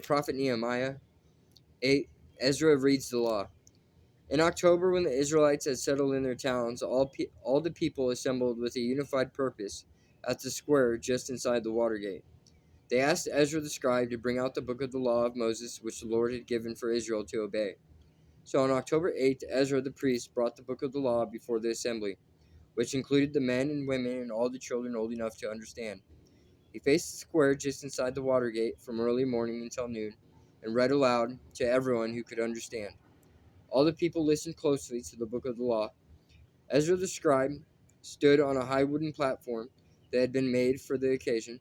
Prophet Nehemiah 8. Ezra reads the law. In October, when the Israelites had settled in their towns, all the people assembled with a unified purpose at the square just inside the water gate. They asked Ezra the scribe to bring out the book of the law of Moses, which the Lord had given for Israel to obey. So on October 8th, Ezra the priest brought the book of the law before the assembly, which included the men and women and all the children old enough to understand. He faced the square just inside the water gate from early morning until noon, and read aloud to everyone who could understand. All the people listened closely to the book of the law. Ezra the scribe stood on a high wooden platform that had been made for the occasion.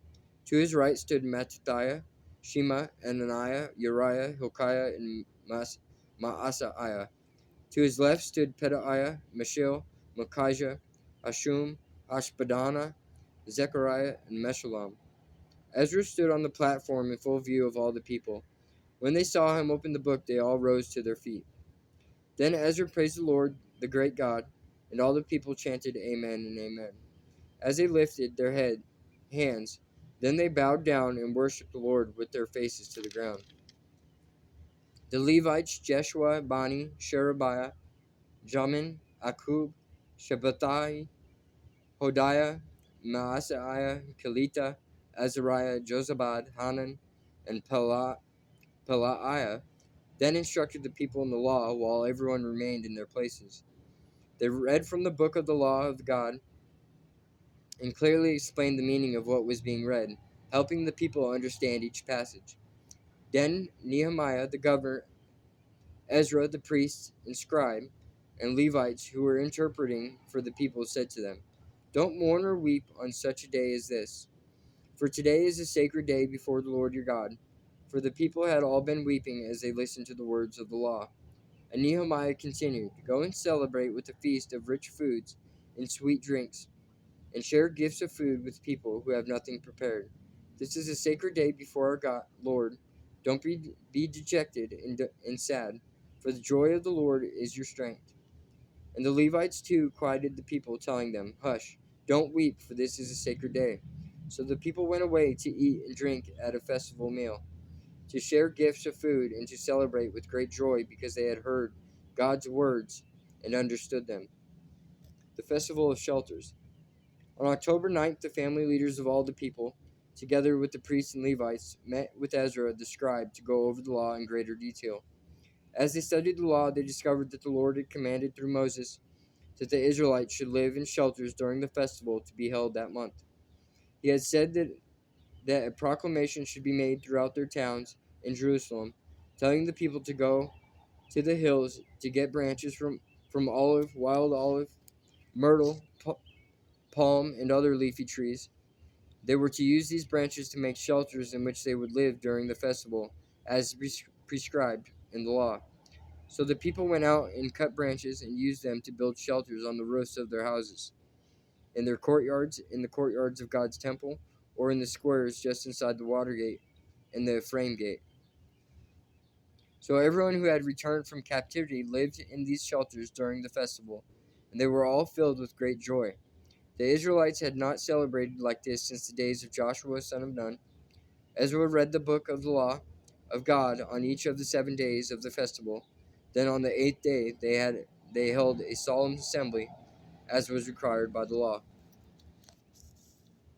To his right stood Mattithiah, Shema, Ananiah, Uriah, Hilkiah, and Maaseiah. To his left stood Pedaiah, Mishael, Micaiah, Hashum, Hashbaddanah, Zechariah, and Meshullam. Ezra stood on the platform in full view of all the people. When they saw him open the book, they all rose to their feet. Then Ezra praised the Lord, the great God, and all the people chanted Amen and Amen. As they lifted their hands, then they bowed down and worshipped the Lord with their faces to the ground. The Levites, Jeshua, Bani, Sherebiah, Jamin, Akub, Shabbatai, Hodiah, Maaseiah, Kelita, Azariah, Jozabad, Hanan, and Pelaiah, then instructed the people in the law while everyone remained in their places. They read from the book of the law of God and clearly explained the meaning of what was being read, helping the people understand each passage. Then Nehemiah the governor, Ezra the priest and scribe, and Levites who were interpreting for the people said to them, "Don't mourn or weep on such a day as this, for today is a sacred day before the Lord your God." For the people had all been weeping as they listened to the words of the law. And Nehemiah continued, "Go and celebrate with a feast of rich foods and sweet drinks, and share gifts of food with people who have nothing prepared. This is a sacred day before our God, Lord. Don't be dejected and sad, for the joy of the Lord is your strength." And the Levites too quieted the people, telling them, "Hush, don't weep, for this is a sacred day." So the people went away to eat and drink at a festival meal, to share gifts of food, and to celebrate with great joy because they had heard God's words and understood them. The Festival of Shelters. On October 9th, the family leaders of all the people, together with the priests and Levites, met with Ezra the scribe to go over the law in greater detail. As they studied the law, they discovered that the Lord had commanded through Moses that the Israelites should live in shelters during the festival to be held that month. He had said that a proclamation should be made throughout their towns in Jerusalem, telling the people to go to the hills to get branches from olive, wild olive, myrtle, palm, and other leafy trees. They were to use these branches to make shelters in which they would live during the festival, as prescribed in the law. So the people went out and cut branches and used them to build shelters on the roofs of their houses, in their courtyards, in the courtyards of God's temple, or in the squares just inside the water gate and the Ephraim gate. So everyone who had returned from captivity lived in these shelters during the festival, and they were all filled with great joy. The Israelites had not celebrated like this since the days of Joshua son of Nun. Ezra read the book of the law of God on each of the 7 days of the festival. Then on the 8th day they held a solemn assembly, as was required by the law.